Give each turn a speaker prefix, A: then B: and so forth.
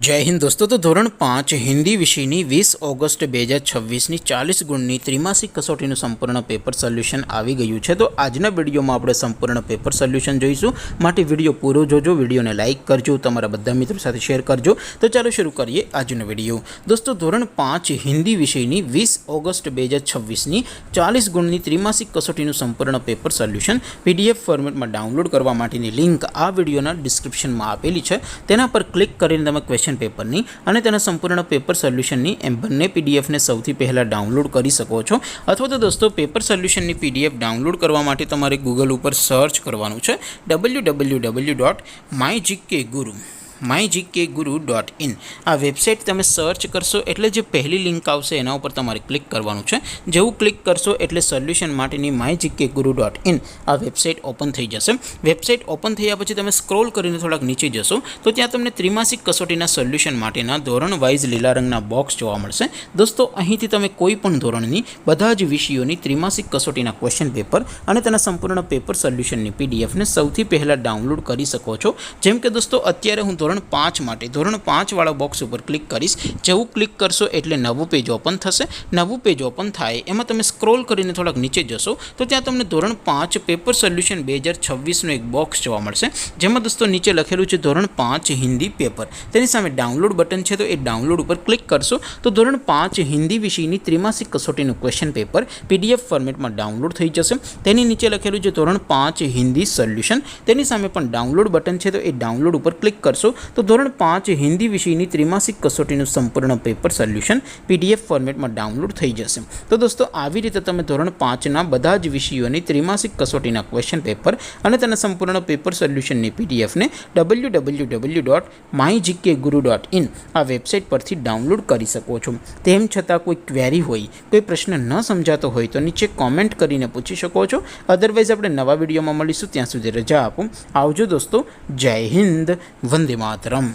A: जय हिंद दोस्तों। तो धोरण 5 हिंदी विषयनी 20 ऑगस्ट 2026 40 गुणनी त्रिमासिक कसोटीનું સંપૂર્ણ પેપર સોલ્યુશન આવી ગયું છે। તો આજના વિડીયોમાં આપણે સંપૂર્ણ પેપર સોલ્યુશન જોઈશું, માટે વિડીયો પૂરો જોજો, વિડીયોને લાઇક કરજો, તમારા બધા મિત્રો સાથે શેર કરજો। તો ચાલો શરૂ કરીએ આજનો વિડીયો। દોસ્તો ધોરણ 5 હિન્દી વિષયની 20 ઓગસ્ટ 2026 40 ગુણની ત્રિમાસિક કસોટીનું સંપૂર્ણ પેપર સોલ્યુશન PDF ફોર્મેટમાં ડાઉનલોડ કરવા માટેની લિંક આ વિડીયોના ડિસ્ક્રિપ્શનમાં આપેલી છે। તેના પર ક્લિક કરીને તમે क्वेश्चन पेपरनी અને તેના સંપૂર્ણ પેપર સોલ્યુશનની એમ બંને પીડીએફને સૌથી પહેલાં ડાઉનલોડ કરી શકો છો। અથવા તો દોસ્તો પેપર સોલ્યુશનની પીડીએફ ડાઉનલોડ કરવા માટે તમારે ગૂગલ ઉપર સર્ચ કરવાનું છે www.mygkguru.in। આ વેબસાઇટ તમે સર્ચ કરશો એટલે જે પહેલી લિંક આવશે એના ઉપર તમારે ક્લિક કરવાનું છે। જેવું ક્લિક કરશો એટલે સોલ્યુશન માટેની mygkguru.in આ વેબસાઇટ ઓપન થઈ જશે। વેબસાઇટ ઓપન થયા પછી તમે સ્ક્રોલ કરીને થોડાક નીચે જશો તો ત્યાં તમને ત્રિમાસિક કસોટીના સોલ્યુશન માટેના ધોરણ વાઇઝ લીલા રંગના બોક્સ જોવા મળશે। દોસ્તો અહીંથી તમે કોઈ પણ ધોરણની બધા જ વિષયોની ત્રિમાસિક કસોટીના ક્વેશ્ચન પેપર અને તેના સંપૂર્ણ પેપર સોલ્યુશનની પીડીએફને સૌથી પહેલાં ડાઉનલોડ કરી શકો છો। જેમ કે દોસ્તો અત્યારે હું ધોરણ 5 માટે ધોરણ 5 વાળા બોક્સ ઉપર ક્લિક કરીશ। જેવું ક્લિક કરશો એટલે નવું પેજ ઓપન થશે। નવું પેજ ઓપન થાય એમાં તમે સ્ક્રોલ કરીને થોડાક નીચે જશો તો ત્યાં તમને ધોરણ 5 પેપર સોલ્યુશન 2026નું એક બોક્સ જોવા મળશે, જેમાં દોસ્તો નીચે લખેલું છે ધોરણ 5 હિન્દી પેપર। તેની સામે ડાઉનલોડ બટન છે, તો એ ડાઉનલોડ ઉપર ક્લિક કરશો તો ધોરણ 5 હિન્દી વિષયની ત્રિમાસિક કસોટીનું ક્વેશ્ચન પેપર PDF ફોર્મેટમાં ડાઉનલોડ થઈ જશે। તેની નીચે લખેલું છે ધોરણ 5 હિન્દી સોલ્યુશન। તેની સામે પણ ડાઉનલોડ બટન છે, તો એ ડાઉનલોડ ઉપર ક્લિક કરશો તો ધોરણ 5 હિન્દી વિષયની ત્રિમાસિક કસોટીનું સંપૂર્ણ પેપર સોલ્યુશન PDF ફોર્મેટમાં ડાઉનલોડ થઈ જશે। તો દોસ્તો આવી રીતે તમે ધોરણ 5ના બધા જ વિષયોની ત્રિમાસિક કસોટીના ક્વેશ્ચન પેપર અને તેના સંપૂર્ણ પેપર સોલ્યુશનની પીડીએફને www.mygkguru.in આ વેબસાઇટ પરથી ડાઉનલોડ કરી શકો છો। તેમ છતાં કોઈ ક્વેરી હોય, કોઈ પ્રશ્ન ન સમજાતો હોય તો નીચે કોમેન્ટ કરીને પૂછી શકો છો। અધરવાઇઝ આપણે નવા વિડીયોમાં મળીશું, ત્યાં સુધી રજા આપો। આવજો દોસ્તો, જય હિન્દ, વંદે માતરમ।